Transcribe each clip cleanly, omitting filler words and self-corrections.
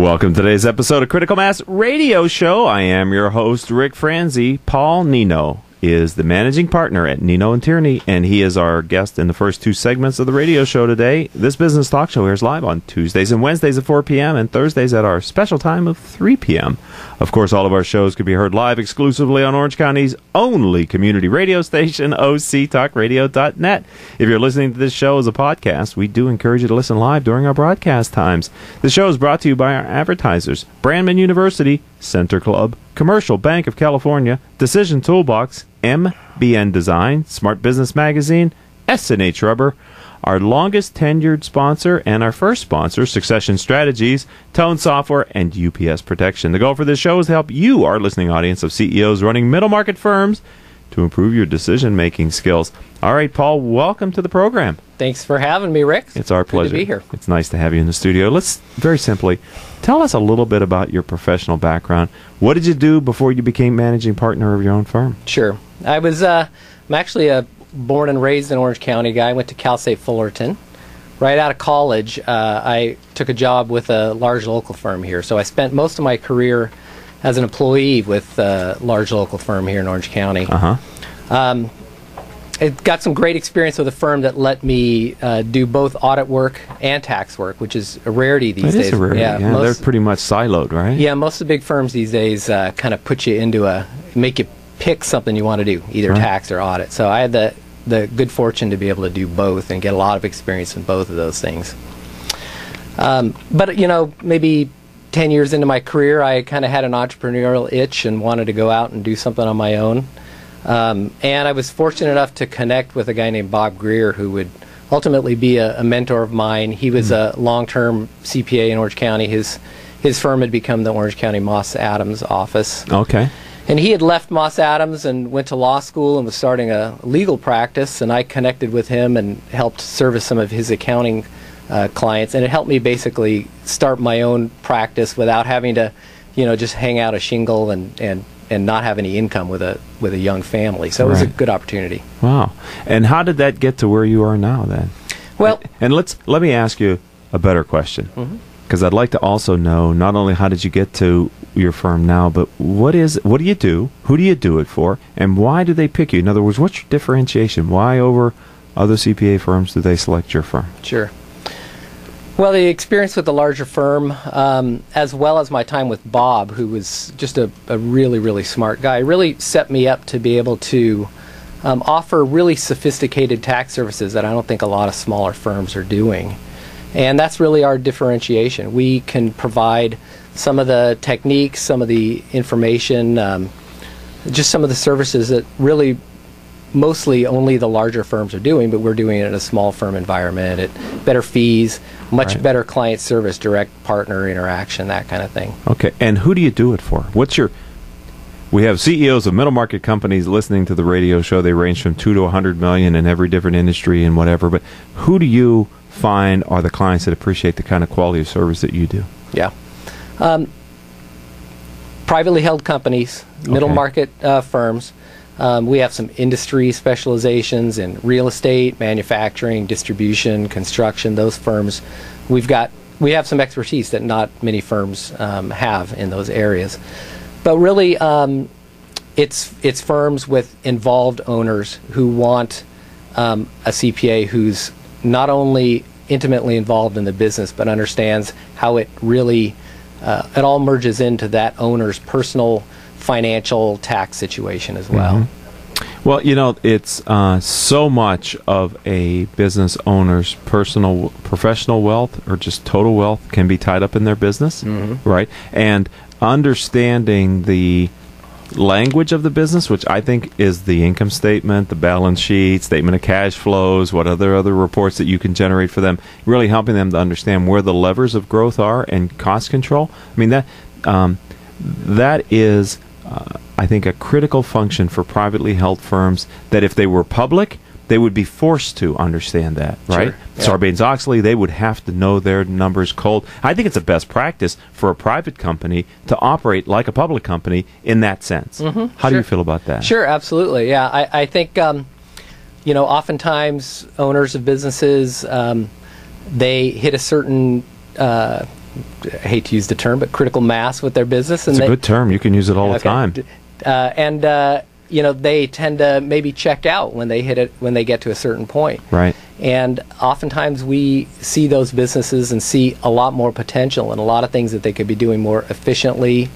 Welcome to today's episode of Critical Mass Radio Show. I am your host, Ric Franzi. Paul Nienow is the managing partner at NienowTierney, and he is our guest in the first two segments of the radio show today. This business talk show airs live on Tuesdays and Wednesdays at 4 p.m. and Thursdays at our special time of 3 p.m. Of course, all of our shows can be heard live exclusively on Orange County's only community radio station, octalkradio.net. If you're listening to this show as a podcast, we do encourage you to listen live during our broadcast times. The show is brought to you by our advertisers, Brandman University, Center Club, Commercial Bank of California, Decision Toolbox, MBN Design, Smart Business Magazine, S&H Rubber, our longest tenured sponsor and our first sponsor, Succession Strategies, Tone Software, and UPS Protection. The goal for this show is to help you, our listening audience of CEOs running middle market firms, to improve your decision-making skills. All right, Paul, welcome to the program. Thanks for having me, Rick. It's our pleasure. Good to be here. It's nice to have you in the studio. Let's, very simply, tell us a little bit about your professional background. What did you do before you became managing partner of your own firm? Sure. I'm actually a born and raised in Orange County guy. I went to Cal State Fullerton. Right out of college, I took a job with a large local firm here. So I spent most of my career as an employee with a large local firm here in Orange County. I got some great experience with a firm that let me do both audit work and tax work, which is a rarity these days. It is a rarity. Yeah, they're pretty much siloed, right? Yeah, most of the big firms these days kind of put you into make you pick something you want to do, either tax or audit. So I had the good fortune to be able to do both and get a lot of experience in both of those things. But, you know, maybe 10 years into my career, I kind of had an entrepreneurial itch and wanted to go out and do something on my own. And I was fortunate enough to connect with a guy named Bob Greer, who would ultimately be a mentor of mine. He was a long-term CPA in Orange County. His firm had become the Orange County Moss Adams office. Okay. And he had left Moss Adams and went to law school and was starting a legal practice, and I connected with him and helped service some of his accounting clients, and it helped me basically start my own practice without having to, you know, just hang out a shingle and not have any income with a young family. So it was a good opportunity. Wow. And how did that get to where you are now then? Well, and let me ask you a better question. Because I'd like to also know not only how did you get to your firm now, but what do you do, who do you do it for, and why do they pick you? In other words, what's your differentiation? Why over other CPA firms do they select your firm? Sure. Well, the experience with the larger firm, as well as my time with Bob, who was just a really, really smart guy, really set me up to be able to offer really sophisticated tax services that I don't think a lot of smaller firms are doing. And that's really our differentiation. We can provide some of the techniques, some of the information, just some of the services that really mostly only the larger firms are doing, but we're doing it in a small firm environment at better fees, much better client service, direct partner interaction, that kind of thing. Okay, and who do you do it for? We have CEOs of middle market companies listening to the radio show. They range from $2 to $100 million in every different industry and whatever, but who do you find are the clients that appreciate the kind of quality of service that you do? Yeah. Privately held companies, middle market firms. We have some industry specializations in real estate, manufacturing, distribution, construction. Those firms, we have some expertise that not many firms have in those areas. But really, it's firms with involved owners who want a CPA who's not only intimately involved in the business, but understands how it really it all merges into that owner's personal financial tax situation as well. Well, you know, it's so much of a business owner's professional wealth or just total wealth can be tied up in their business, right? And understanding the language of the business, which I think is the income statement, the balance sheet, statement of cash flows, what other reports that you can generate for them, really helping them to understand where the levers of growth are and cost control. I mean, that is, I think, a critical function for privately held firms that if they were public, they would be forced to understand that, right? Sure. Yeah. Sarbanes-Oxley, they would have to know their numbers cold. I think it's a best practice for a private company to operate like a public company in that sense. How do you feel about that? Sure, absolutely. Yeah, I think, you know, oftentimes owners of businesses, they hit a certain I hate to use the term, but critical mass with their business. And it's a good term. You can use it all the time. They tend to maybe check out when they hit it, when they get to a certain point. Right. And oftentimes we see those businesses and see a lot more potential and a lot of things that they could be doing more efficiently,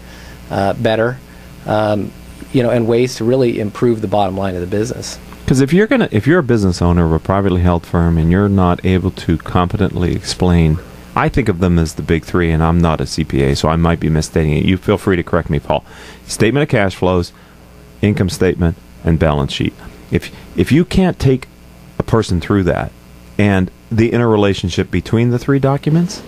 better, and ways to really improve the bottom line of the business. Because if you're a business owner of a privately held firm and you're not able to competently explain, I think of them as the big three, and I'm not a CPA, so I might be misstating it. You feel free to correct me, Paul. Statement of cash flows, income statement, and balance sheet. If you can't take a person through that and the interrelationship between the three documents,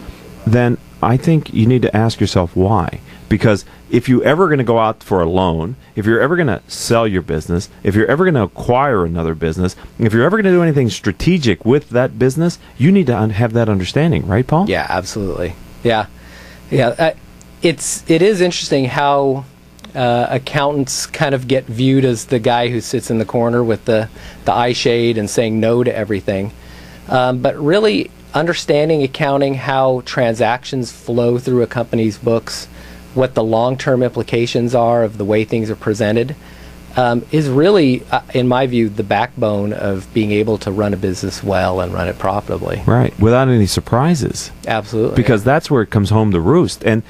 then I think you need to ask yourself why. Because if you're ever going to go out for a loan, if you're ever going to sell your business, if you're ever going to acquire another business, if you're ever going to do anything strategic with that business, you need to have that understanding, right, Paul? Yeah, absolutely. Yeah. It is interesting how accountants kind of get viewed as the guy who sits in the corner with the eye shade and saying no to everything. But really understanding accounting, how transactions flow through a company's books, what the long-term implications are of the way things are presented, is really, in my view, the backbone of being able to run a business well and run it profitably. Right, without any surprises. Absolutely. Because that's where it comes home to roost. And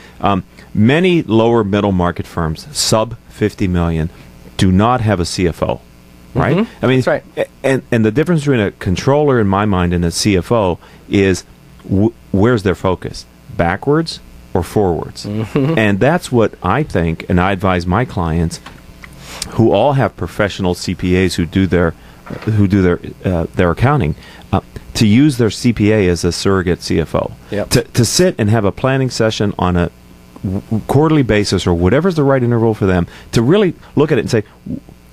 many lower middle market firms, sub 50 million, do not have a CFO. Right? Mm-hmm. I mean, that's right. And the difference between a controller, in my mind, and a CFO is where's their focus? Backwards or forwards? Mm-hmm. And that's what I think, and I advise my clients, who all have professional CPAs who do their accounting, to use their CPA as a surrogate CFO. Yep. To sit and have a planning session on a quarterly basis or whatever's the right interval for them, to really look at it and say,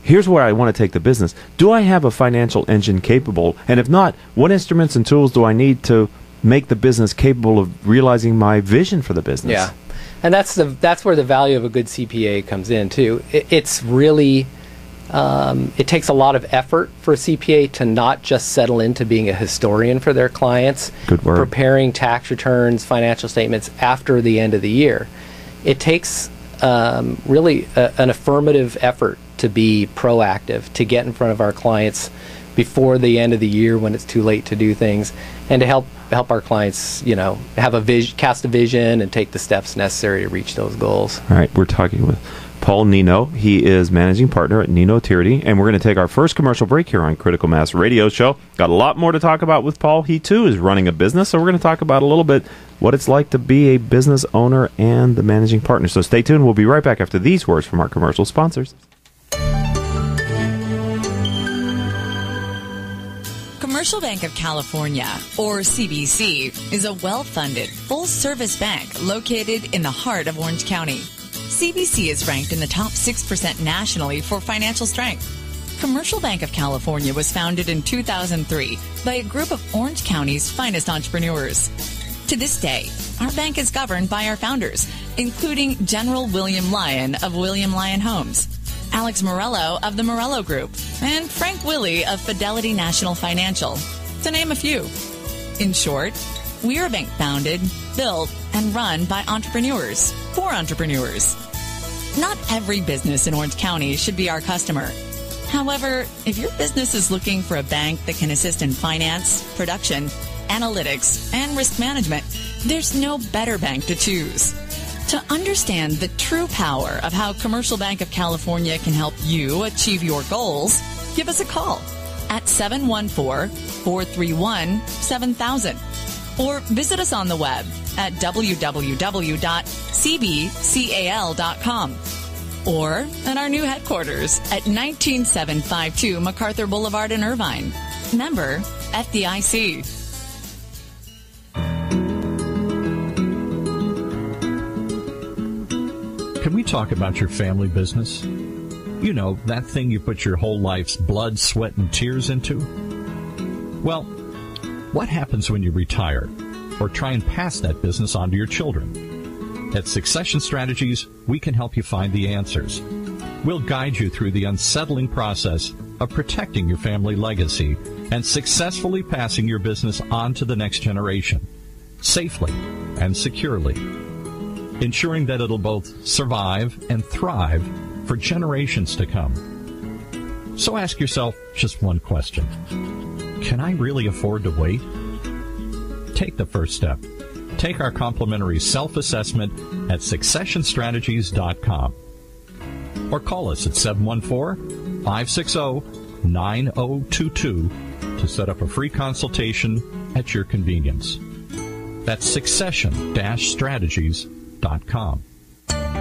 here's where I want to take the business. Do I have a financial engine capable? And if not, what instruments and tools do I need to make the business capable of realizing my vision for the business? Yeah. And that's where the value of a good CPA comes in, too. It's really, it takes a lot of effort for a CPA to not just settle into being a historian for their clients, good word, preparing tax returns, financial statements after the end of the year. It takes really an affirmative effort to be proactive, to get in front of our clients before the end of the year when it's too late to do things, and to help our clients, have cast a vision and take the steps necessary to reach those goals. All right, we're talking with Paul Nienow. He is managing partner at NienowTierney, and we're going to take our first commercial break here on Critical Mass Radio Show. Got a lot more to talk about with Paul. He, too, is running a business, so we're going to talk about a little bit what it's like to be a business owner and the managing partner. So stay tuned. We'll be right back after these words from our commercial sponsors. Commercial Bank of California, or CBC, is a well-funded, full-service bank located in the heart of Orange County. CBC is ranked in the top 6% nationally for financial strength. Commercial Bank of California was founded in 2003 by a group of Orange County's finest entrepreneurs. To this day, our bank is governed by our founders, including General William Lyon of William Lyon Homes, Alex Morello of the Morello Group, and Frank Willie of Fidelity National Financial, to name a few. In short, we are a bank founded, built, and run by entrepreneurs for entrepreneurs. Not every business in Orange County should be our customer. However, if your business is looking for a bank that can assist in finance, production, analytics, and risk management, there's no better bank to choose. To understand the true power of how Commercial Bank of California can help you achieve your goals, give us a call at 714-431-7000 or visit us on the web at www.cbcal.com or at our new headquarters at 19752 MacArthur Boulevard in Irvine. Member FDIC. Can we talk about your family business? You know, that thing you put your whole life's blood, sweat, and tears into? Well, what happens when you retire or try and pass that business on to your children? At Succession Strategies, we can help you find the answers. We'll guide you through the unsettling process of protecting your family legacy and successfully passing your business on to the next generation. safely and securely, ensuring that it'll both survive and thrive for generations to come. So ask yourself just one question. Can I really afford to wait? Take the first step. Take our complimentary self-assessment at successionstrategies.com or call us at 714-560-9022 to set up a free consultation at your convenience. That's succession-strategies.com.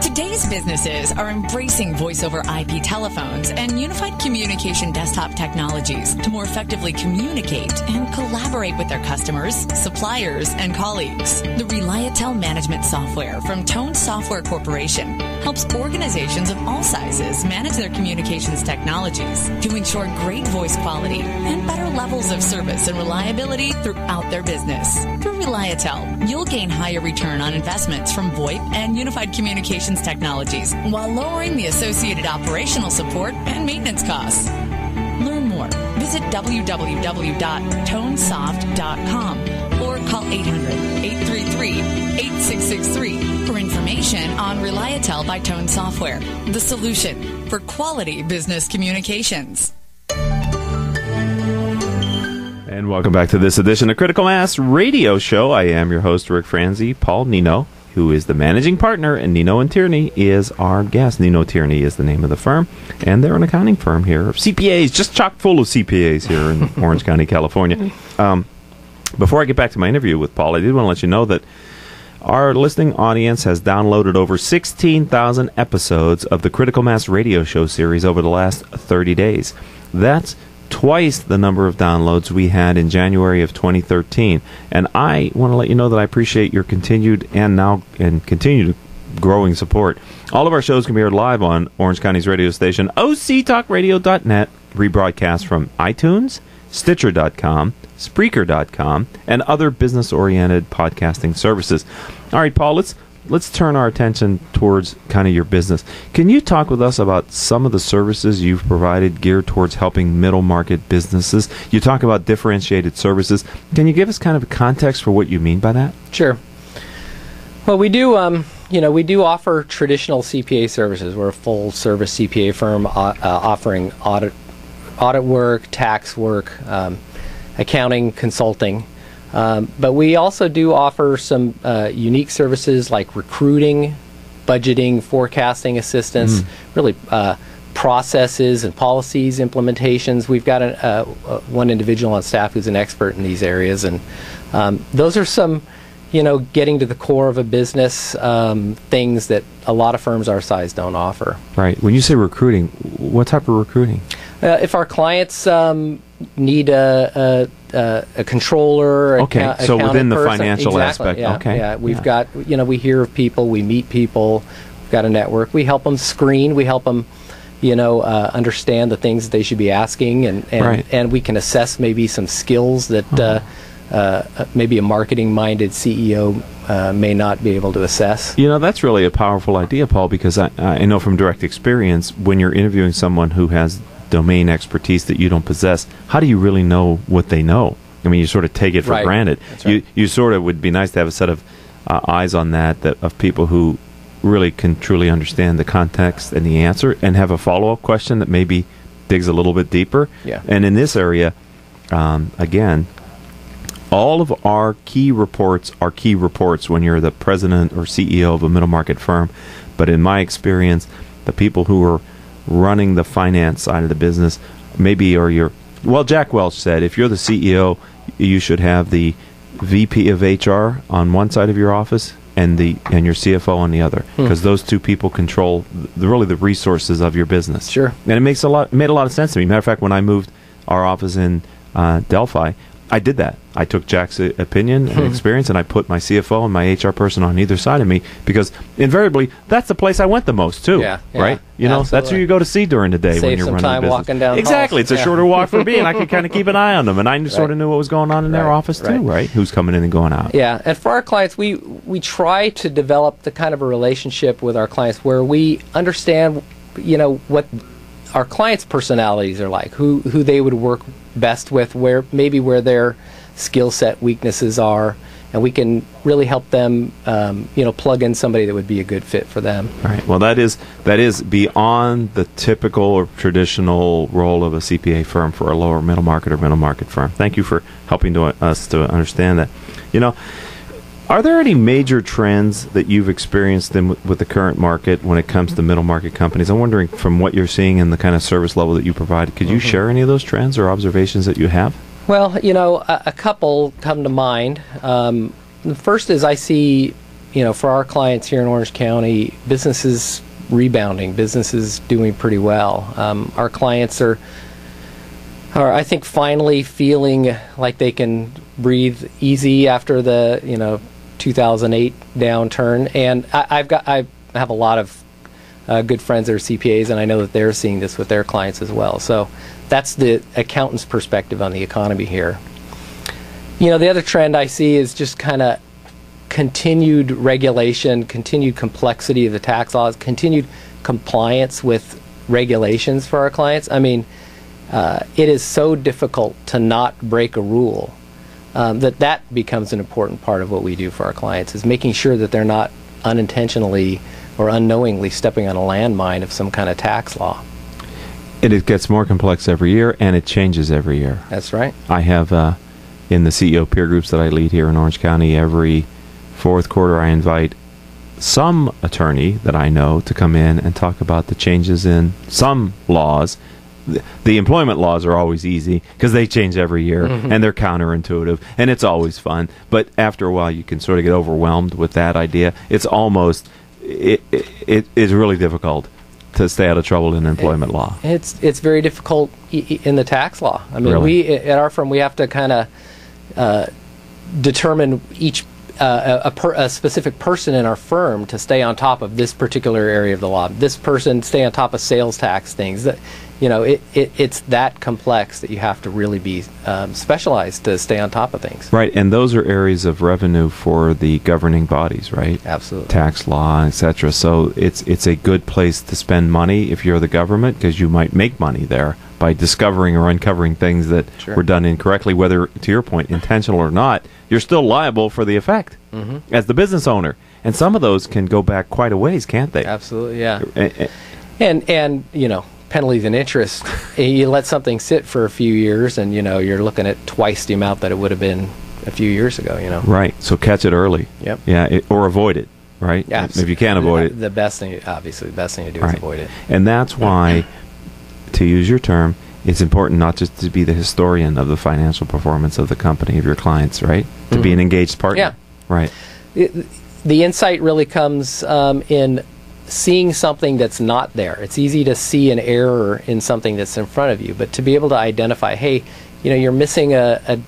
Today's businesses are embracing voice-over IP telephones and unified communication desktop technologies to more effectively communicate and collaborate with their customers, suppliers, and colleagues. The Reliatel management software from Tone Software Corporation helps organizations of all sizes manage their communications technologies to ensure great voice quality and better levels of service and reliability throughout their business. Through Reliatel, you'll gain higher return on investments from VoIP and unified communications technologies while lowering the associated operational support and maintenance costs. Learn more. Visit www.tonesoft.com or call 800-833-8663 for information on Reliatel by Tone Software, the solution for quality business communications. And welcome back to this edition of Critical Mass Radio Show. I am your host, Ric Franzi. Paul Nienow, who is the managing partner, and Nienow is our guest. NienowTierney is the name of the firm, and they're an accounting firm here of CPAs, just chock full of CPAs here in Orange County, California. Before I get back to my interview with Paul, I did want to let you know that our listening audience has downloaded over 16,000 episodes of the Critical Mass Radio Show series over the last 30 days. That's twice the number of downloads we had in January of 2013. And I want to let you know that I appreciate your continued continued growing support. All of our shows can be heard live on Orange County's radio station, octalkradio.net, rebroadcast from iTunes, Stitcher.com, Spreaker.com, and other business-oriented podcasting services. All right, Paul, let's turn our attention towards kind of your business. Can you talk with us about some of the services you've provided geared towards helping middle market businesses? You talk about differentiated services. Can you give us kind of a context for what you mean by that? Sure. Well, we do offer traditional CPA services. We're a full-service CPA firm offering audit work, tax work, accounting, consulting. But we also do offer some unique services like recruiting, budgeting, forecasting assistance, really processes and policies, implementations. We've got one individual on staff who's an expert in these areas, and those are some, getting to the core of a business, things that a lot of firms our size don't offer. Right. When you say recruiting, what type of recruiting? If our clients need a controller, okay, so within the financial aspect, yeah, okay, yeah, we've got, we hear of people, we meet people, we've got a network, we help them screen, we help them, understand the things that they should be asking, and we can assess maybe some skills that maybe a marketing-minded CEO may not be able to assess. That's really a powerful idea, Paul, because I know from direct experience, when you're interviewing someone who has domain expertise that you don't possess, how do you really know what they know? I mean, you sort of take it for granted. That's right. You sort of would be nice to have a set of eyes on that of people who really can truly understand the context and the answer and have a follow-up question that maybe digs a little bit deeper. Yeah. And in this area, again, all of our key reports are key reports when you're the president or CEO of a middle market firm. But in my experience, the people who are running the finance side of the business Jack Welch said, if you're the CEO, you should have the VP of HR on one side of your office and your CFO on the other, because those two people control the resources of your business. Sure. And it made a lot of sense to me. Matter of fact, when I moved our office in Delphi, I did that. I took Jack's opinion and experience, and I put my CFO and my HR person on either side of me, because invariably that's the place I went the most too. Yeah, right. Absolutely. That's who you go to see during the day when you're running a business. Walking down exactly. halls. It's a shorter walk for me, and I could kind of keep an eye on them, and I sort of knew what was going on in their office too. Right. Who's coming in and going out. Yeah. And for our clients, we try to develop the kind of a relationship with our clients where we understand, what our clients' personalities are like, who they would work best with, where their skill set weaknesses are, and we can really help them, plug in somebody that would be a good fit for them. All right. Well, that is beyond the typical or traditional role of a CPA firm for a lower middle market or middle market firm. Thank you for helping us to understand that. Are there any major trends that you've experienced with the current market when it comes to middle market companies? I'm wondering, from what you're seeing and the kind of service level that you provide, could you share any of those trends or observations that you have? Well, a couple come to mind. The first is I see, for our clients here in Orange County, businesses rebounding, businesses doing pretty well. Our clients are, I think, finally feeling like they can breathe easy after the, 2008 downturn. And I have a lot of good friends that are CPAs, and I know that they're seeing this with their clients as well. So that's the accountant's perspective on the economy here. The other trend I see is just kind of continued regulation, continued complexity of the tax laws, continued compliance with regulations for our clients. I mean, it is so difficult to not break a rule that becomes an important part of what we do for our clients, is making sure that they're not unintentionally or unknowingly stepping on a landmine of some kind of tax law. It gets more complex every year, and it changes every year. That's right. I have, in the CEO peer groups that I lead here in Orange County, every fourth quarter I invite some attorney that I know to come in and talk about the changes in some laws. The employment laws are always easy because they change every year, and they're counterintuitive, and it's always fun. But after a while, you can sort of get overwhelmed with that idea. It's almost, it is really difficult to stay out of trouble in employment law. It's very difficult in the tax law. I mean, Really? we at our firm, we have to kind of determine each a specific person in our firm to stay on top of this particular area of the law. This person stay on top of sales tax things. That it's that complex that you have to really be specialized to stay on top of things. Right, and those are areas of revenue for the governing bodies, right? Absolutely. Tax law, etc. So it's a good place to spend money if you're the government, because you might make money there by discovering or uncovering things that were done incorrectly, whether, to your point, intentional or not. You're still liable for the effect as the business owner. And some of those can go back quite a ways, can't they? Absolutely, yeah. And penalties and interest, you let something sit for a few years and, you're looking at twice the amount that it would have been a few years ago, Right, so catch it early. Yep. Yeah, or avoid it, right? Yeah, if you can't avoid it. The best thing to do is avoid it. And that's why, to use your term, it's important not just to be the historian of the financial performance of the company, of your clients, right? To be an engaged partner. Yeah. Right. The insight really comes in seeing something that's not there. It's easy to see an error in something that's in front of you, but to be able to identify, hey, you're missing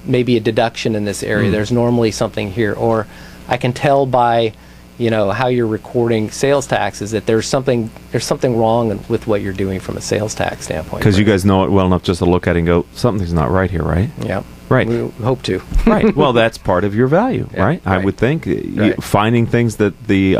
maybe a deduction in this area. There's normally something here, or I can tell by how you're recording sales taxes that there's something wrong with what you're doing from a sales tax standpoint. Because you guys know it well enough just to look at it and go, something's not right here, right? Yeah. Right. We hope to. Right. Well, that's part of your value, Yeah, right? I would think. Right. Finding things that the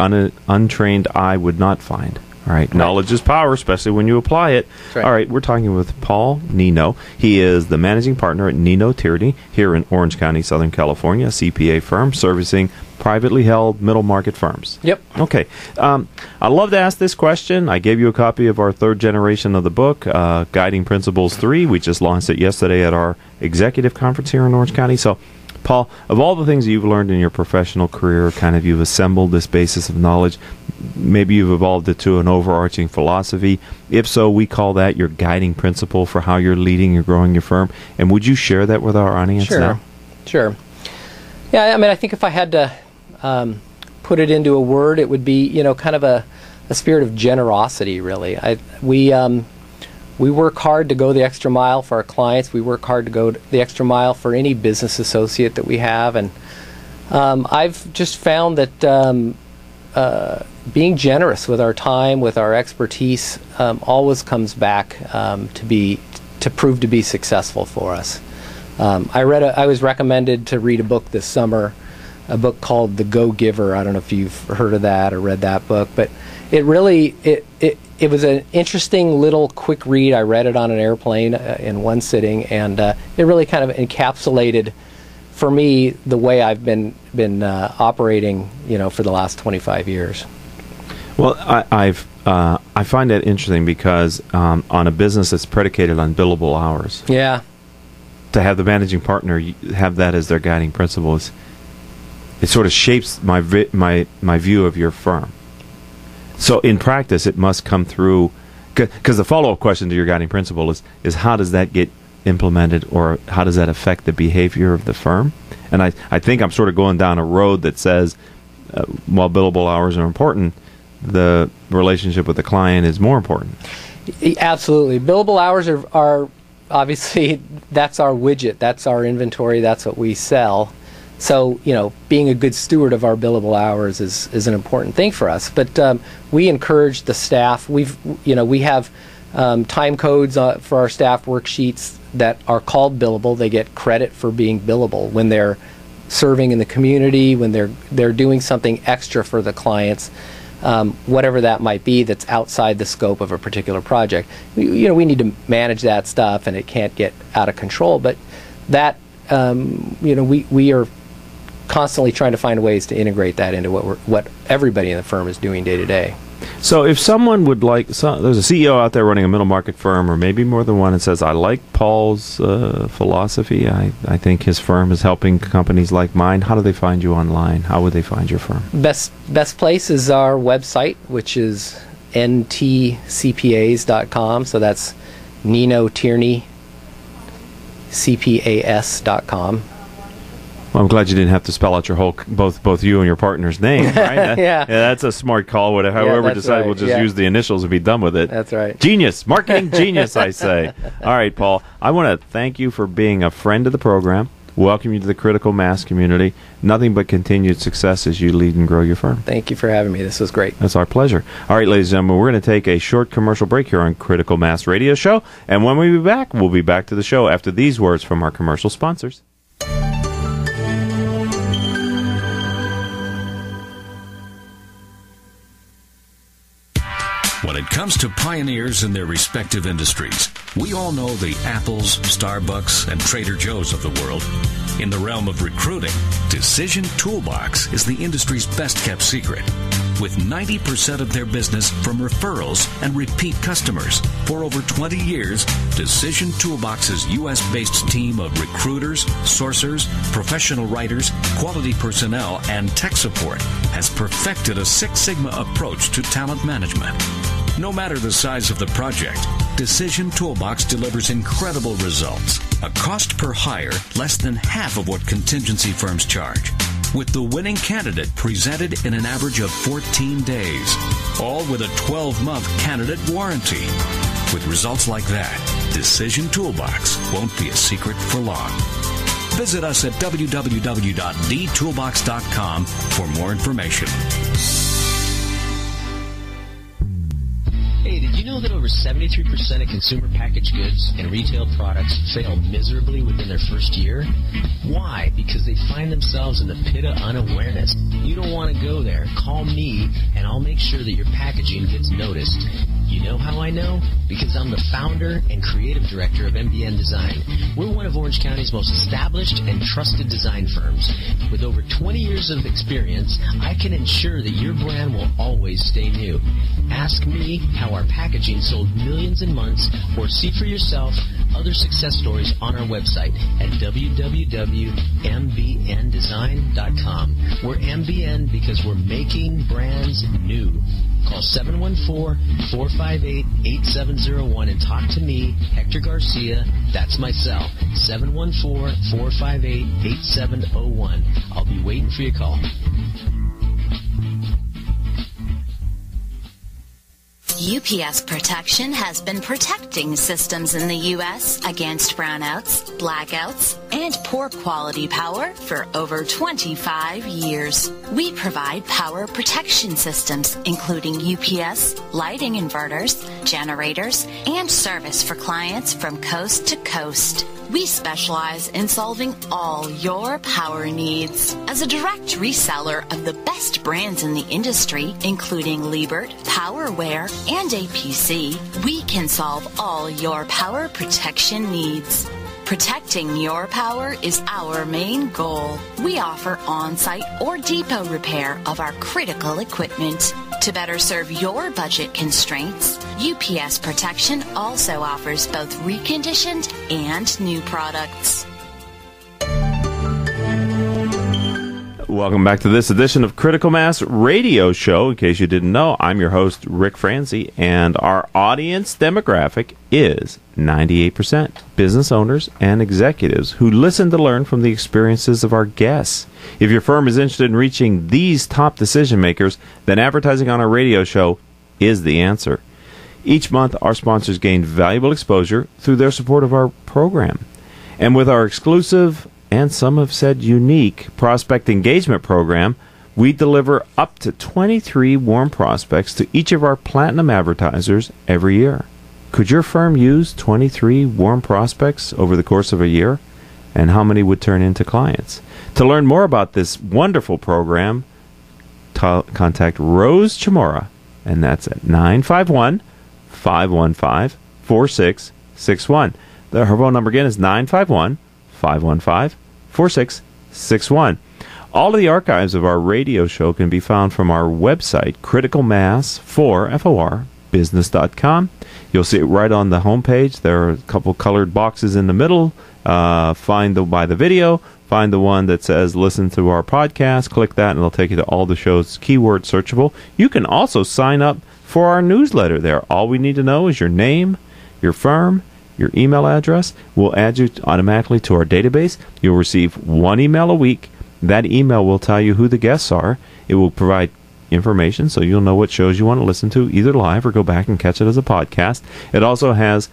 untrained eye would not find. All right. Knowledge is power, especially when you apply it. Right. All right. We're talking with Paul Nienow. He is the managing partner at NienowTierney here in Orange County, Southern California, a CPA firm servicing privately held middle market firms. Yep. Okay. I love to ask this question. I gave you a copy of our third generation of the book, Guiding Principles 3. We just launched it yesterday at our executive conference here in Orange County. So, Paul, of all the things you've learned in your professional career, kind of you've assembled this basis of knowledge, maybe you've evolved it to an overarching philosophy. If so, we call that your guiding principle for how you're leading or growing your firm. And would you share that with our audience now? Sure. Yeah, I mean, I think if I had to put it into a word, it would be, kind of a spirit of generosity, really. We work hard to go the extra mile for our clients. We work hard to go the extra mile for any business associate that we have. And I've just found that being generous with our time, with our expertise, always comes back to prove to be successful for us. I was recommended to read a book this summer, a book called The Go-Giver. I don't know if you've heard of that or read that book, but it really it was an interesting little quick read. I read it on an airplane in one sitting, and it really kind of encapsulated for me, the way I've been operating, for the last 25 years. Well, I find that interesting because on a business that's predicated on billable hours, to have the managing partner have that as their guiding principles, it sort of shapes my view of your firm. So in practice, it must come through, because the follow-up question to your guiding principle is how does that get implemented, or how does that affect the behavior of the firm? And I think I'm sort of going down a road that says, while billable hours are important, the relationship with the client is more important. Absolutely. Billable hours are obviously, that's our widget, that's our inventory, that's what we sell. So, being a good steward of our billable hours is an important thing for us. But we encourage the staff. We have time codes for our staff worksheets that are called billable. They get credit for being billable when they're serving in the community, when they're doing something extra for the clients, whatever that might be that's outside the scope of a particular project. We need to manage that stuff, and it can't get out of control. But that, we are constantly trying to find ways to integrate that into what everybody in the firm is doing day to day. So if someone would like, there's a CEO out there running a middle market firm, or maybe more than one, and says, I like Paul's philosophy, I think his firm is helping companies like mine. How do they find you online? How would they find your firm? Best place is our website, which is ntcpas.com. So that's NienowTierney, CPAS.com. Well, I'm glad you didn't have to spell out your whole, both you and your partner's name, right? Yeah, that's a smart call. However decide, we'll just use the initials and be done with it. That's right. Genius. Marketing genius, I say. All right, Paul, I want to thank you for being a friend of the program, welcome you to the critical mass community. Nothing but continued success as you lead and grow your firm. Thank you for having me. This was great. That's our pleasure. All right, ladies and gentlemen, we're going to take a short commercial break here on Critical Mass Radio Show, and when we be back, we'll be back to the show after these words from our commercial sponsors. When it comes to pioneers in their respective industries, we all know the Apples, Starbucks, and Trader Joe's of the world. In the realm of recruiting, Decision Toolbox is the industry's best-kept secret. With 90% of their business from referrals and repeat customers. For over 20 years, Decision Toolbox's U.S.-based team of recruiters, sourcers, professional writers, quality personnel, and tech support has perfected a Six Sigma approach to talent management. No matter the size of the project, Decision Toolbox delivers incredible results. A cost per hire less than half of what contingency firms charge, with the winning candidate presented in an average of 14 days, all with a 12-month candidate warranty. With results like that, Decision Toolbox won't be a secret for long. Visit us at www.dtoolbox.com for more information. Hey, did you know that over 73% of consumer packaged goods and retail products fail miserably within their first year? Why? Because they find themselves in the pit of unawareness. You don't want to go there. Call me, and I'll make sure that your packaging gets noticed. You know how I know? Because I'm the founder and creative director of MBN Design. We're one of Orange County's most established and trusted design firms. With over 20 years of experience, I can ensure that your brand will always stay new. Ask me how our packaging sold millions in months, or see for yourself other success stories on our website at www.mbndesign.com. We're MBN because we're making brands new. Call 714-458-8701 and talk to me, Hector Garcia. That's my cell, 714-458-8701. I'll be waiting for your call. UPS Protection has been protecting systems in the U.S. against brownouts, blackouts, and poor quality power for over 25 years. We provide power protection systems, including UPS, lighting inverters, generators, and service for clients from coast to coast. We specialize in solving all your power needs. As a direct reseller of the best brands in the industry, including Liebert, PowerWare, and APC, we can solve all your power protection needs. Protecting your power is our main goal. We offer on-site or depot repair of our critical equipment. To better serve your budget constraints, UPS Protection also offers both reconditioned and new products. Welcome back to this edition of Critical Mass Radio Show. In case you didn't know, I'm your host, Ric Franzi, and our audience demographic is 98% business owners and executives who listen to learn from the experiences of our guests. If your firm is interested in reaching these top decision makers, then advertising on our radio show is the answer. Each month, our sponsors gain valuable exposure through their support of our program. And with our exclusive, and some have said unique, prospect engagement program, we deliver up to 23 warm prospects to each of our platinum advertisers every year. Could your firm use 23 warm prospects over the course of a year? And how many would turn into clients? To learn more about this wonderful program, contact Rose Chamora, and that's at 951-515-4661. Her phone number again is 951-515-4661. All of the archives of our radio show can be found from our website, criticalmass4business.com. You'll see it right on the homepage. There are a couple colored boxes in the middle. Find by the video. Find the one that says listen to our podcast. Click that and it'll take you to all the shows, keyword searchable. You can also sign up for our newsletter there. All we need to know is your name, your firm, your email address. We'll add you automatically to our database. You'll receive one email a week. That email will tell you who the guests are. It will provide information so you'll know what shows you want to listen to, either live or go back and catch it as a podcast. It also has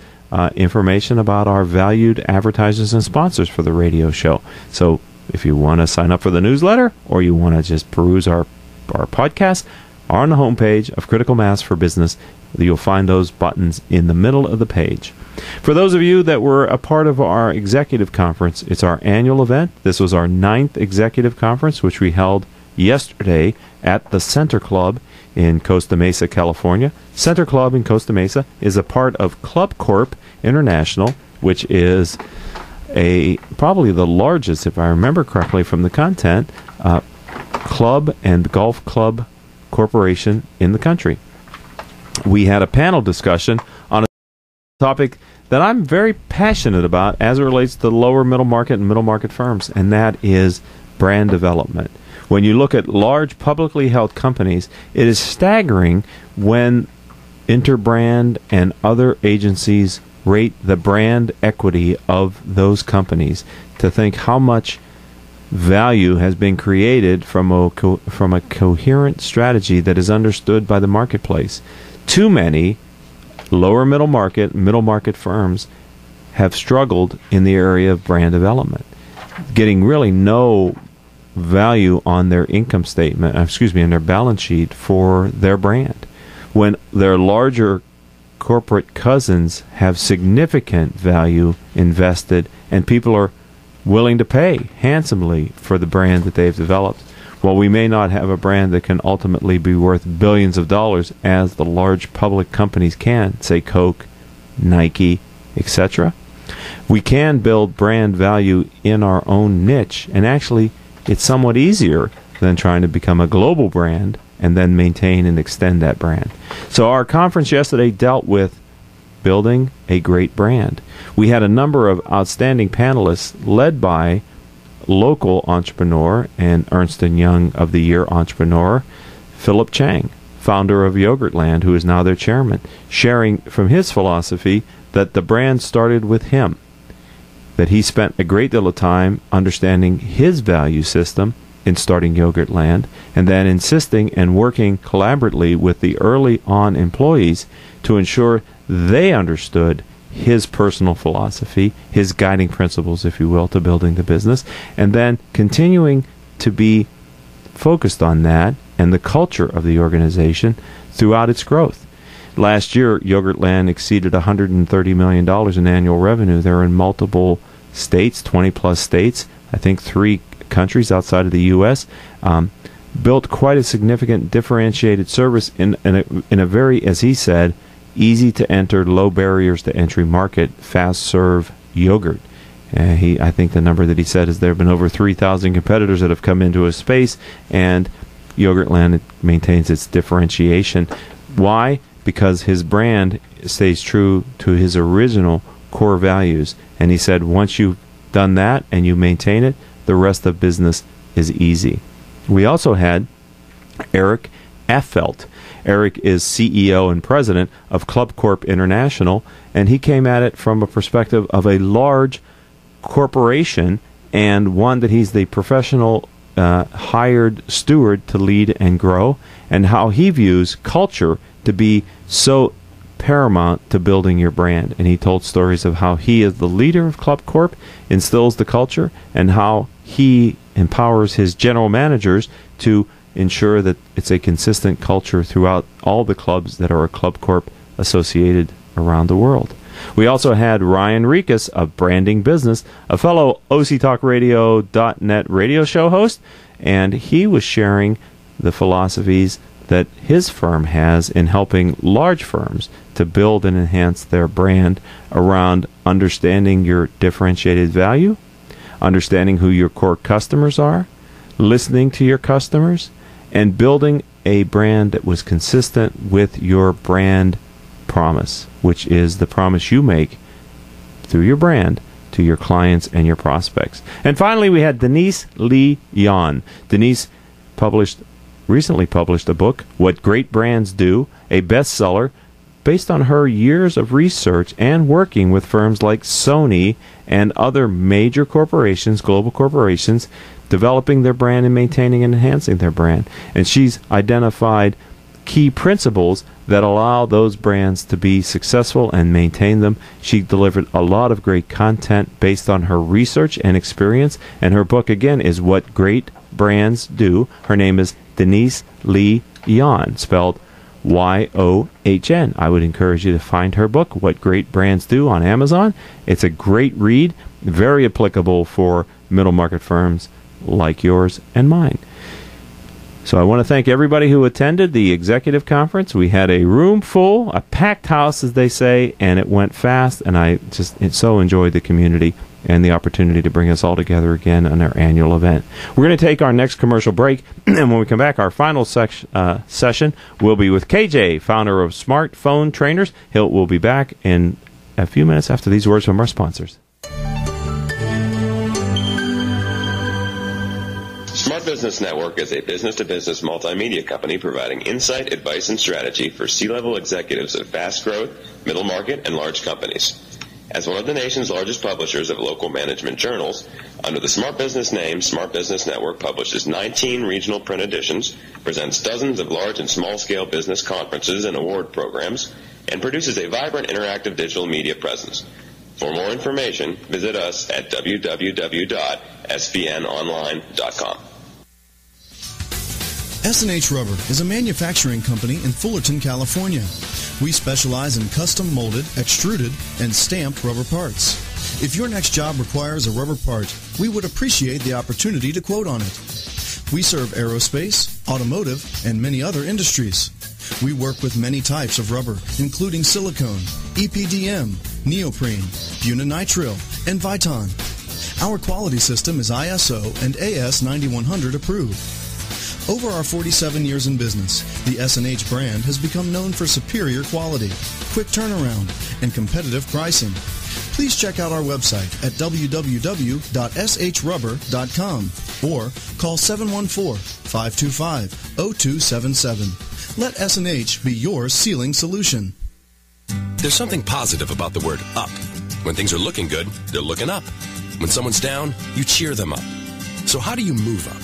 information about our valued advertisers and sponsors for the radio show. So if you want to sign up for the newsletter or you want to just peruse our podcast, on the homepage of Critical Mass for Business, you'll find those buttons in the middle of the page. For those of you that were a part of our executive conference, it's our annual event. This was our 9th executive conference, which we held yesterday at the Center Club in Costa Mesa, California. Center Club in Costa Mesa is a part of Club Corp International, which is probably the largest, if I remember correctly from the content, club and golf club corporation in the country. We had a panel discussion on a topic that I'm very passionate about as it relates to the lower middle market and middle market firms, and that is brand development. When you look at large publicly held companies, it is staggering when Interbrand and other agencies rate the brand equity of those companies, to think how much value has been created from a coherent strategy that is understood by the marketplace. Too many lower middle market firms have struggled in the area of brand development, getting really no value on their income statement, on their balance sheet for their brand, when their larger corporate cousins have significant value invested and people are willing to pay handsomely for the brand that they've developed. While we may not have a brand that can ultimately be worth billions of dollars as the large public companies can, say Coke, Nike, etc., we can build brand value in our own niche, and actually it's somewhat easier than trying to become a global brand and then maintain and extend that brand. So our conference yesterday dealt with building a great brand. We had a number of outstanding panelists led by local entrepreneur and Ernst & Young of the Year entrepreneur, Philip Chang, founder of Yogurtland, who is now their chairman, sharing from his philosophy that the brand started with him, that he spent a great deal of time understanding his value system in starting Yogurtland, and then insisting and working collaboratively with the early on employees to ensure they understood his personal philosophy, his guiding principles, if you will, to building the business, and then continuing to be focused on that and the culture of the organization throughout its growth. Last year, Yogurtland exceeded $130 million in annual revenue. They're in multiple states, 20-plus states, I think 3 countries outside of the U.S., built quite a significant differentiated service in a very, as he said, easy to enter, low barriers to entry market, fast serve yogurt. I think the number that he said is there have been over 3,000 competitors that have come into his space, and Yogurtland maintains its differentiation. Why? Because his brand stays true to his original core values. And he said once you've done that and you maintain it, the rest of business is easy. We also had Eric Affelt. Eric is CEO and president of Club Corp International, and he came at it from a perspective of a large corporation, and one that he's the professional hired steward to lead and grow, and how he views culture to be so paramount to building your brand. And he told stories of how he, as the leader of Club Corp, instills the culture, and how he empowers his general managers to ensure that it's a consistent culture throughout all the clubs that are a Club Corp associated around the world. We also had Ryan Rikas of Branding Business, a fellow OCTalkRadio.net radio show host, and he was sharing the philosophies that his firm has in helping large firms to build and enhance their brand around understanding your differentiated value, understanding who your core customers are, listening to your customers, and building a brand that was consistent with your brand promise, which is the promise you make through your brand to your clients and your prospects. And finally, we had Denise Lee Yon. Denise recently published a book, What Great Brands Do, a bestseller based on her years of research and working with firms like Sony and other major corporations, global corporations, developing their brand and maintaining and enhancing their brand. And she's identified key principles that allow those brands to be successful and maintain them. She delivered a lot of great content based on her research and experience, and her book, again, is What Great Brands Do. Her name is Denise Lee Yon, spelled Y-O-H-N. I would encourage you to find her book, What Great Brands Do, on Amazon. It's a great read, very applicable for middle market firms like yours and mine. So I want to thank everybody who attended the executive conference. We had a room full, a packed house, as they say, and it went fast, and I just so enjoyed the community and the opportunity to bring us all together again on our annual event. We're going to take our next commercial break, and when we come back, our final session will be with KJ, founder of Smartphone Trainers. We'll be back in a few minutes after these words from our sponsors. Smart Business Network is a business-to-business multimedia company providing insight, advice, and strategy for C-level executives of fast-growth, middle market, and large companies. As one of the nation's largest publishers of local management journals, under the Smart Business name, Smart Business Network publishes 19 regional print editions, presents dozens of large and small-scale business conferences and award programs, and produces a vibrant interactive digital media presence. For more information, visit us at www.svnonline.com. S&H Rubber is a manufacturing company in Fullerton, California. We specialize in custom molded, extruded, and stamped rubber parts. If your next job requires a rubber part, we would appreciate the opportunity to quote on it. We serve aerospace, automotive, and many other industries. We work with many types of rubber, including silicone, EPDM, neoprene, bunanitrile, and Viton. Our quality system is ISO and AS 9100 approved. Over our 47 years in business, the S&H brand has become known for superior quality, quick turnaround, and competitive pricing. Please check out our website at www.shrubber.com or call 714-525-0277. Let S&H be your sealing solution. There's something positive about the word up. When things are looking good, they're looking up. When someone's down, you cheer them up. So how do you move up?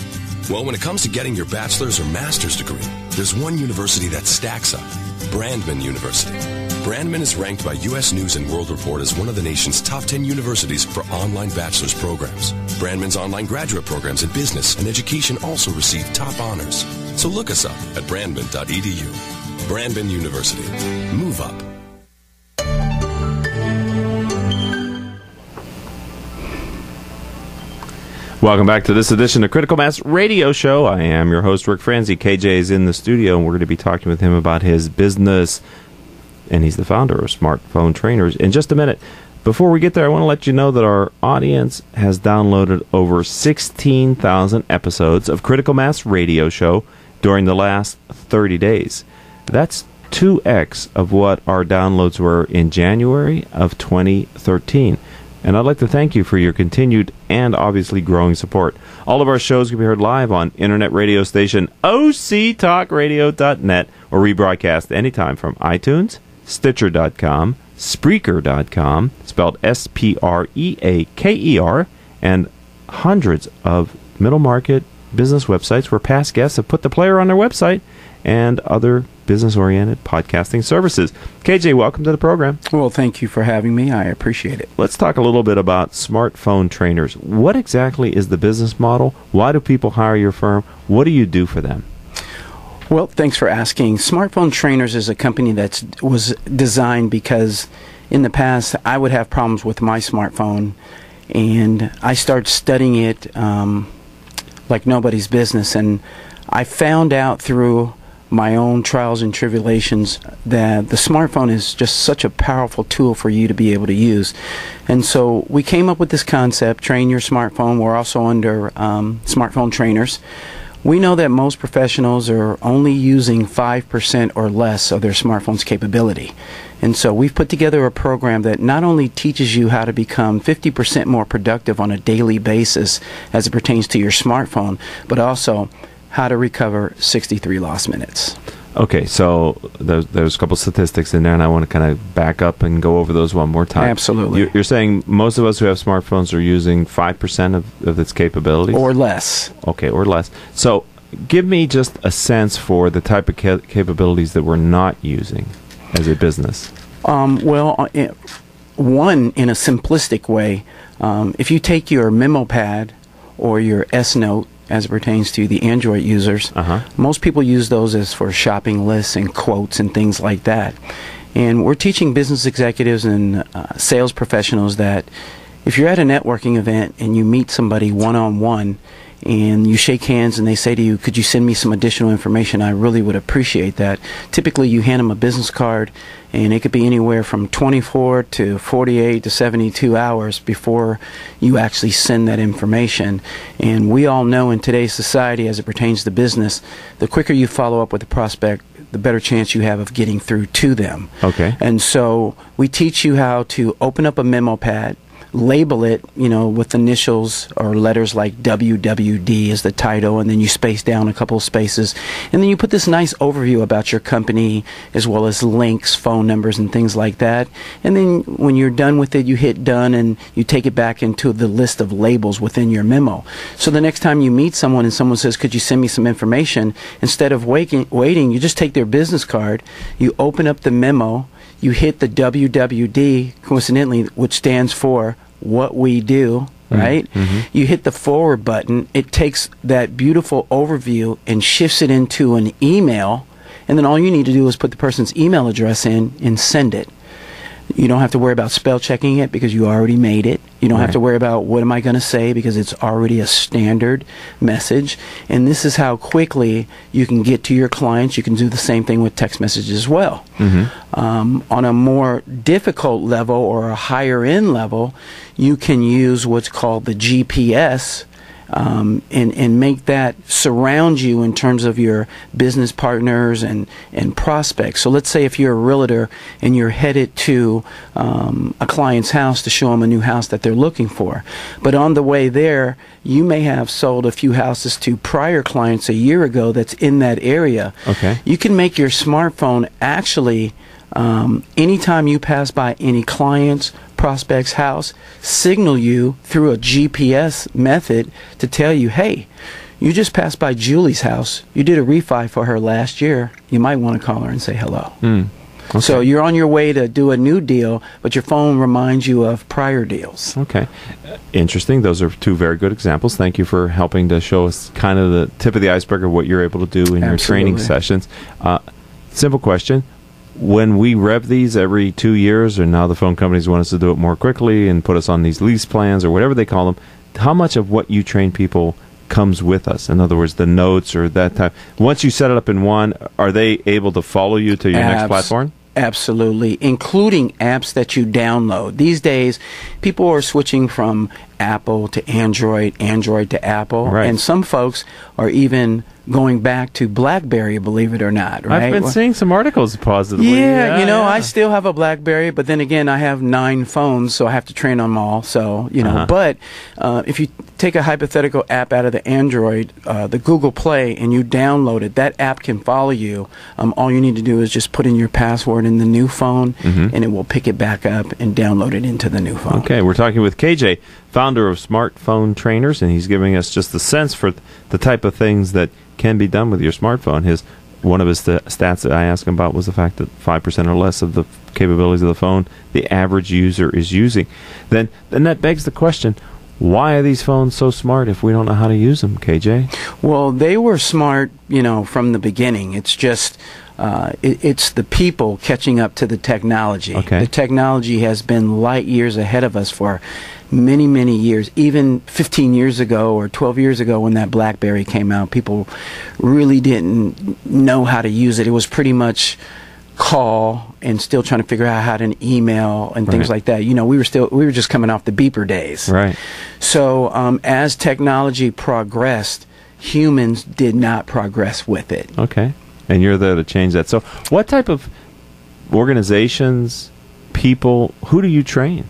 Well, when it comes to getting your bachelor's or master's degree, there's one university that stacks up, Brandman University. Brandman is ranked by U.S. News & World Report as one of the nation's top 10 universities for online bachelor's programs. Brandman's online graduate programs in business and education also receive top honors. So look us up at brandman.edu. Brandman University. Move up. Welcome back to this edition of Critical Mass Radio Show. I am your host, Ric Franzi. KJ is in the studio, and we're going to be talking with him about his business, and he's the founder of Smartphone Trainers. In just a minute, Before we get there, I want to let you know that our audience has downloaded over 16,000 episodes of Critical Mass Radio Show during the last 30 days. That's 2x of what our downloads were in January of 2013. And I'd like to thank you for your continued and obviously growing support. All of our shows can be heard live on internet radio station octalkradio.net or rebroadcast anytime from iTunes, Stitcher.com, Spreaker.com, spelled Spreaker, and hundreds of middle market business websites where past guests have put the player on their website and other business-oriented podcasting services. KJ, welcome to the program. Well, thank you for having me. I appreciate it. Let's talk a little bit about smartphone trainers. What exactly is the business model? Why do people hire your firm? What do you do for them? Well, thanks for asking. Smartphone Trainers is a company that was designed because in the past I would have problems with my smartphone, and I started studying it like nobody's business, and I found out through my own trials and tribulations that the smartphone is just such a powerful tool for you to be able to use. And so we came up with this concept, Train Your Smartphone. We're also under Smartphone Trainers. We know that most professionals are only using 5% or less of their smartphone's capability. And so we've put together a program that not only teaches you how to become 50% more productive on a daily basis as it pertains to your smartphone, but also how to recover 63 lost minutes. Okay, so there's a couple statistics in there, and I want to kind of back up and go over those one more time. Absolutely. You're saying most of us who have smartphones are using 5% of its capabilities? Or less. Okay, or less. So give me just a sense for the type of capabilities that we're not using as a business. Well, one, in a simplistic way, if you take your memo pad or your S-Note, as it pertains to the Android users, most people use those as for shopping lists and quotes and things like that. And we're teaching business executives and sales professionals that if you're at a networking event and you meet somebody one-on-one and you shake hands and they say to you, could you send me some additional information? I really would appreciate that. Typically you hand them a business card, and it could be anywhere from 24 to 48 to 72 hours before you actually send that information. And we all know in today's society, as it pertains to business, the quicker you follow up with the prospect, the better chance you have of getting through to them. Okay. And so we teach you how to open up a memo pad, label it, with initials or letters like WWD as the title, and then you space down a couple of spaces, and then you put this nice overview about your company as well as links, phone numbers, and things like that. And then when you're done with it, you hit done and you take it back into the list of labels within your memo. So the next time you meet someone and someone says, could you send me some information, instead of waiting, you just take their business card, you open up the memo, you hit the WWD, coincidentally, which stands for what we do, right? Mm-hmm. You hit the forward button. It takes that beautiful overview and shifts it into an email, and then all you need to do is put the person's email address in and send it. You don't have to worry about spell checking it because you already made it. You don't have to worry about what am I going to say because it's already a standard message. And this is how quickly you can get to your clients. You can do the same thing with text messages as well. Mm-hmm. On a more difficult level or a higher end level, you can use what's called the GPS and make that surround you in terms of your business partners and prospects. So let's say if you're a realtor and you're headed to a client's house to show them a new house that they're looking for, but on the way there you may have sold a few houses to prior clients a year ago that's in that area. Okay. You can make your smartphone actually anytime you pass by any client's prospect's house, signal you through a GPS method to tell you, hey, you just passed by Julie's house. You did a refi for her last year. You might want to call her and say hello. Okay. So you're on your way to do a new deal, but your phone reminds you of prior deals. Okay. Interesting. Those are two very good examples. Thank you for helping to show us kind of the tip of the iceberg of what you're able to do in your training sessions. Simple question. When we rev these every 2 years, or now the phone companies want us to do it more quickly and put us on these lease plans or whatever they call them, how much of what you train people comes with us? In other words, the notes or that type. Once you set it up in one, are they able to follow you to your next platform? Absolutely, including apps that you download. These days, people are switching from Apple to Android, Android to Apple, Right. and some folks are even going back to BlackBerry, believe it or not, right? I've been seeing some articles positively. Yeah, I still have a BlackBerry, but then again, I have 9 phones, so I have to train on them all. So, but if you take a hypothetical app out of the Android, the Google Play, and you download it, that app can follow you. All you need to do is just put in your password in the new phone, and it will pick it back up and download it into the new phone. Okay, we're talking with KJ, founder of Smartphone Trainers, and he's giving us just the sense for the type of things that can be done with your smartphone. One of his stats that I asked him about was the fact that 5% or less of the capabilities of the phone the average user is using. Then that begs the question, why are these phones so smart if we don't know how to use them, KJ? Well, they were smart, from the beginning. It's just it's the people catching up to the technology. Okay. The technology has been light years ahead of us for many, many years. Even 15 years ago or 12 years ago when that BlackBerry came out, people really didn't know how to use it. It was pretty much call and still trying to figure out how to email and things like that. We were just coming off the beeper days. Right. So as technology progressed, humans did not progress with it. Okay. And you're there to change that. So what type of organizations, people, who do you train?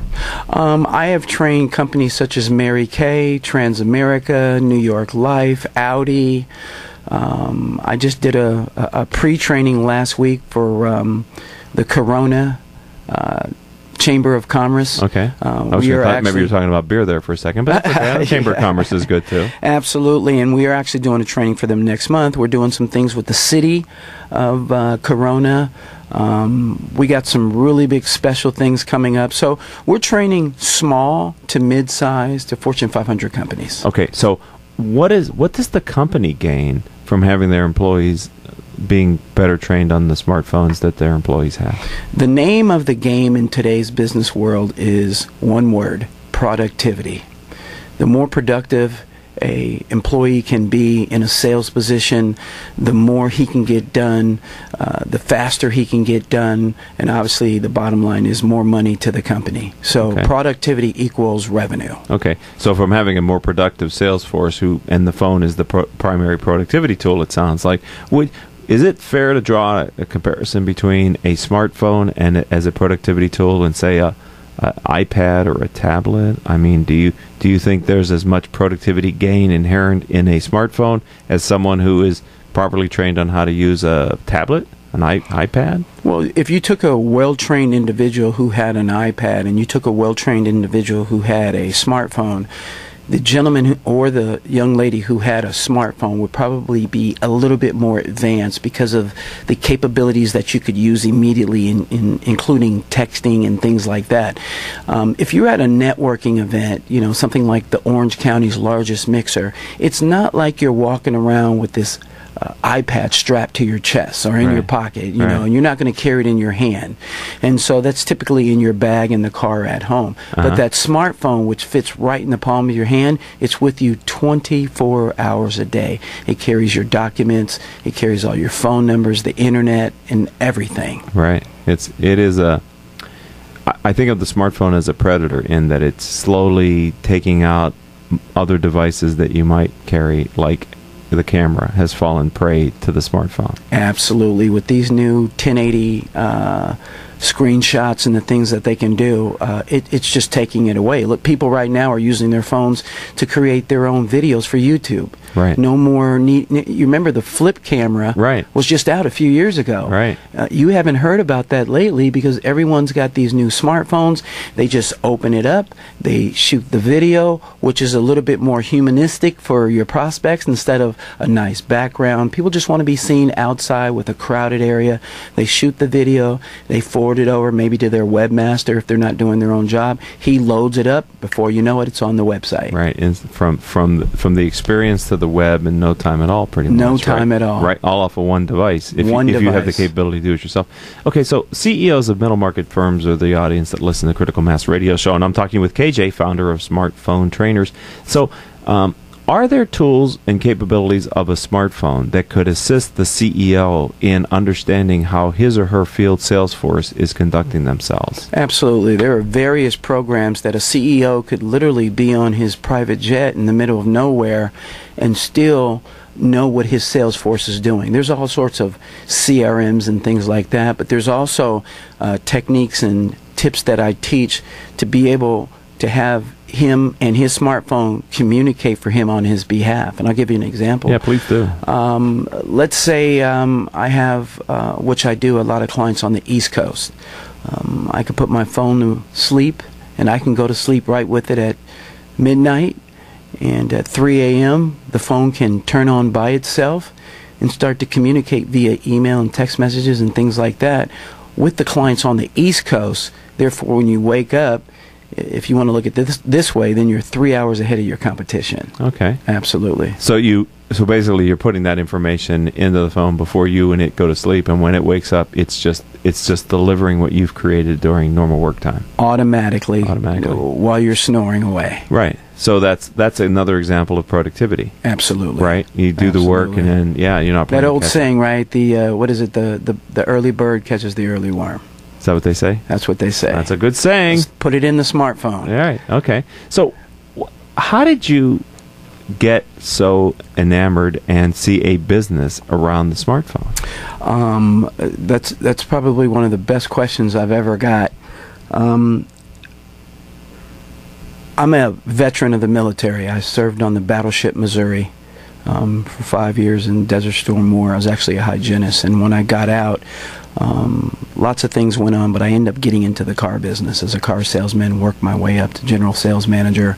I have trained companies such as Mary Kay, Transamerica, New York Life, Audi. I just did a pre-training last week for the Corona Chamber of Commerce. Okay. Maybe you were talking about beer there for a second, but that's okay. Chamber of Commerce is good too. Absolutely, and we are actually doing a training for them next month. We're doing some things with the city of Corona. We got some really big special things coming up. So we're training small to mid-size to Fortune 500 companies. Okay, so what does the company gain from having their employees being better trained on the smartphones that their employees have? The name of the game in today's business world is one word: productivity. The more productive a employee can be in a sales position, the more he can get done, the faster he can get done, and obviously the bottom line is more money to the company. So productivity equals revenue. Okay, so from having a more productive sales force, and the phone is the primary productivity tool, it sounds like, is it fair to draw a comparison between a smartphone and as a productivity tool and say a iPad or a tablet? I mean, do you think there's as much productivity gain inherent in a smartphone as someone who is properly trained on how to use a tablet, an iPad? Well, if you took a well-trained individual who had an iPad and you took a well-trained individual who had a smartphone, the gentleman or the young lady who had a smartphone would probably be a little bit more advanced because of the capabilities that you could use immediately, including texting and things like that. If you're at a networking event, something like the Orange County's largest mixer, it's not like you're walking around with this iPad strapped to your chest or in your pocket, and you're not going to carry it in your hand. And so that's typically in your bag in the car at home. But that smartphone, which fits right in the palm of your hand, it's with you 24 hours a day. It carries your documents, it carries all your phone numbers, the internet, and everything. Right. I think of the smartphone as a predator in that it's slowly taking out other devices that you might carry, like the camera has fallen prey to the smartphone. Absolutely. With these new 1080 screenshots and the things that they can do, it's just taking it away. Look, people right now are using their phones to create their own videos for YouTube. Right. No more need. You remember the flip camera was just out a few years ago. Right. You haven't heard about that lately because everyone's got these new smartphones. They just open it up, they shoot the video, which is a little bit more humanistic for your prospects instead of a nice background. People just want to be seen outside with a crowded area. They shoot the video, they forward it over maybe to their webmaster if they're not doing their own job. He loads it up. Before you know it, it's on the website. Right. And from the experience to the web in no time at all, pretty much. No time at all. Right. All off of one device. If you have the capability to do it yourself. Okay. So CEOs of middle market firms are the audience that listen to Critical Mass Radio Show, and I'm talking with KJ, founder of Smartphone Trainers. So, Are there tools and capabilities of a smartphone that could assist the CEO in understanding how his or her field sales force is conducting themselves? Absolutely. There are various programs that a CEO could literally be on his private jet in the middle of nowhere and still know what his sales force is doing. There's all sorts of CRMs and things like that, but there's also techniques and tips that I teach to be able to have him and his smartphone communicate for him on his behalf. And I'll give you an example. Yeah, please do. Let's say I have, which I do, a lot of clients on the East Coast. I could put my phone to sleep, and I can go to sleep right with it at midnight. And at 3 a.m., the phone can turn on by itself and start to communicate via email and text messages and things like that with the clients on the East Coast. Therefore, when you wake up, if you want to look at this way, then you're 3 hours ahead of your competition. Okay. Absolutely. So basically you're putting that information into the phone before you and it go to sleep, and when it wakes up, it's just delivering what you've created during normal work time. Automatically. While you're snoring away. Right. So that's another example of productivity. Absolutely. Right? You do the work, and then you're not playing that old saying, right? The what is it? The early bird catches the early worm. Is that what they say? That's what they say. That's a good saying. Just put it in the smartphone. All right. Okay. So how did you get so enamored and see a business around the smartphone? That's probably one of the best questions I've ever got. I'm a veteran of the military. I served on the battleship Missouri for 5 years in Desert Storm War. I was actually a hygienist, and when I got out, lots of things went on, but I ended up getting into the car business as a car salesman, worked my way up to general sales manager,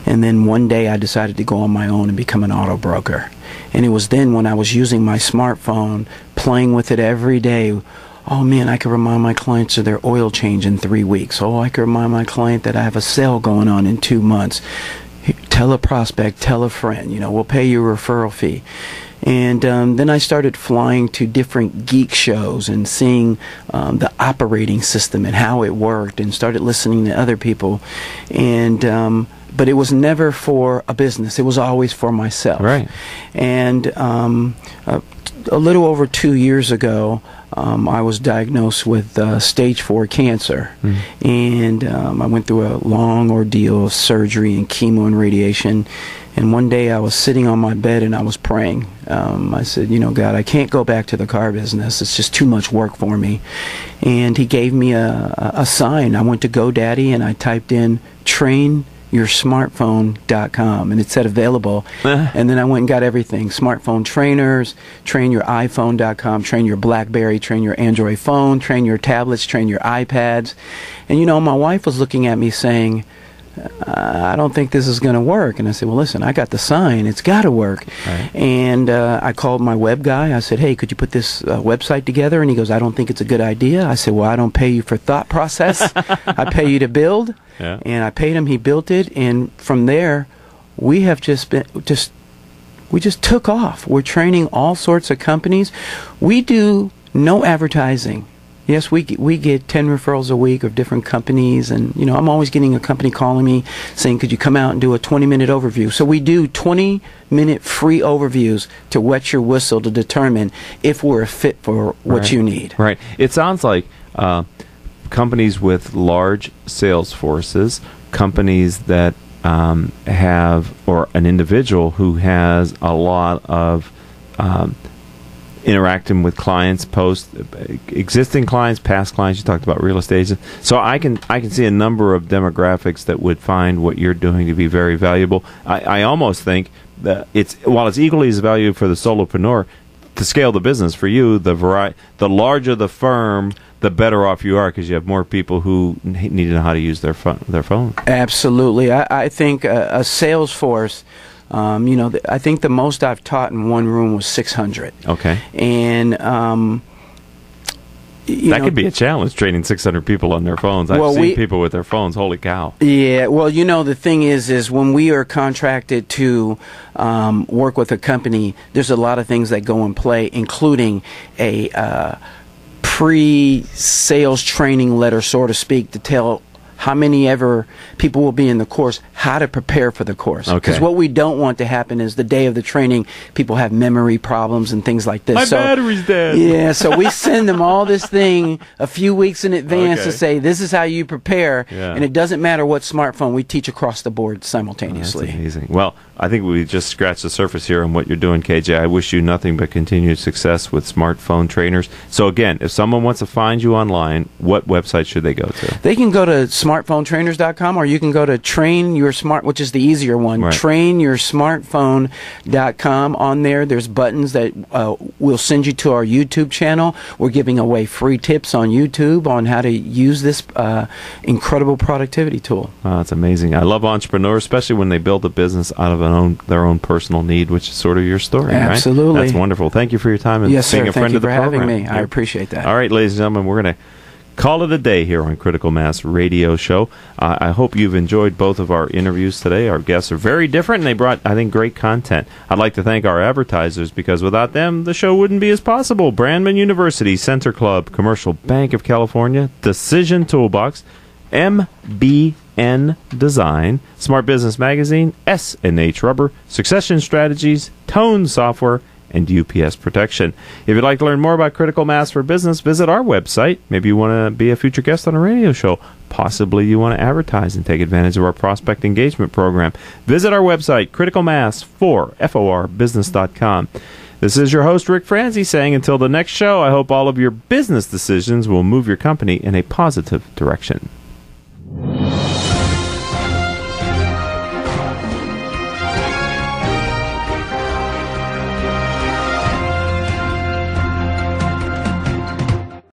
and then one day I decided to go on my own and become an auto broker. And it was then when I was using my smartphone, playing with it every day. Oh man, I could remind my clients of their oil change in 3 weeks. Oh, I could remind my client that I have a sale going on in 2 months. Tell a prospect, tell a friend, we'll pay you a referral fee. And then I started flying to different geek shows and seeing the operating system and how it worked, and started listening to other people. And but it was never for a business. It was always for myself. Right. And a little over 2 years ago, I was diagnosed with stage 4 cancer. And I went through a long ordeal of surgery and chemo and radiation. And one day I was sitting on my bed and I was praying. I said, God, I can't go back to the car business. It's just too much work for me. And he gave me a sign. I went to GoDaddy and I typed in trainyoursmartphone.com, and it said available. And then I went and got everything: smartphone trainers, trainyouriphone.com, train your BlackBerry, train your Android phone, train your tablets, train your iPads. And my wife was looking at me saying, I don't think this is going to work. And I said, well, listen, I got the sign. It's got to work. Right. And I called my web guy. I said, hey, could you put this website together? And he goes, I don't think it's a good idea. I said, well, I don't pay you for thought process. I pay you to build. Yeah. And I paid him. He built it. And from there, we have we just took off. We're training all sorts of companies. We do no advertising. Yes, we get 10 referrals a week of different companies, and I'm always getting a company calling me saying, could you come out and do a 20-minute overview? So we do 20-minute free overviews to wet your whistle to determine if we're a fit for what you need. Right. It sounds like companies with large sales forces, companies that have, or an individual who has a lot of interacting with clients, existing clients, past clients. You talked about real estate agents. So I can see a number of demographics that would find what you're doing to be very valuable. I almost think that while it's equally as valuable for the solopreneur to scale the business, for you, the larger the firm, the better off you are, because you have more people who need to know how to use their phone. Absolutely. I think a sales force, I think the most I've taught in one room was 600. Okay. And that could be a challenge, training 600 people on their phones. I've seen people with their phones. Holy cow. Yeah. Well, the thing is when we are contracted to work with a company, there's a lot of things that go in play, including a pre-sales training letter, so to speak, to tell how many ever people will be in the course, how to prepare for the course. Okay. Because what we don't want to happen is the day of the training, people have memory problems and things like this. My battery's dead. Yeah, so we send them all this thing a few weeks in advance Okay. to say, this is how you prepare. Yeah. And it doesn't matter what smartphone, we teach across the board simultaneously. That's amazing. Well, I think we just scratched the surface here on what you're doing, KJ. I wish you nothing but continued success with smartphone trainers. So again, if someone wants to find you online, what website should they go to? They can go to smartphonetrainers.com, or you can go to Train Your Smart, which is the easier one, Right. trainyoursmartphone.com. On there, there's buttons that will send you to our YouTube channel. We're giving away free tips on YouTube on how to use this incredible productivity tool. Oh, that's amazing. I love entrepreneurs, especially when they build a business out of their own personal need, which is sort of your story, Absolutely. right? That's wonderful. Thank you for your time and Yes, being sir. a friend Thank you of the for program. having me. I appreciate that. All right, ladies and gentlemen, we're going to call it a day here on Critical Mass Radio Show. I hope you've enjoyed both of our interviews today. Our guests are very different, and they brought, I think, great content. I'd like to thank our advertisers, because without them, the show wouldn't be as possible. Brandman University, Center Club, Commercial Bank of California, Decision Toolbox, MBN Design, Smart Business Magazine, S&H Rubber, Succession Strategies, Tone Software, and UPS Protection. If you'd like to learn more about Critical Mass for Business, visit our website. Maybe you want to be a future guest on a radio show. Possibly you want to advertise and take advantage of our prospect engagement program. Visit our website, criticalmass4forbusiness.com. This is your host, Ric Franzi, saying until the next show, I hope all of your business decisions will move your company in a positive direction.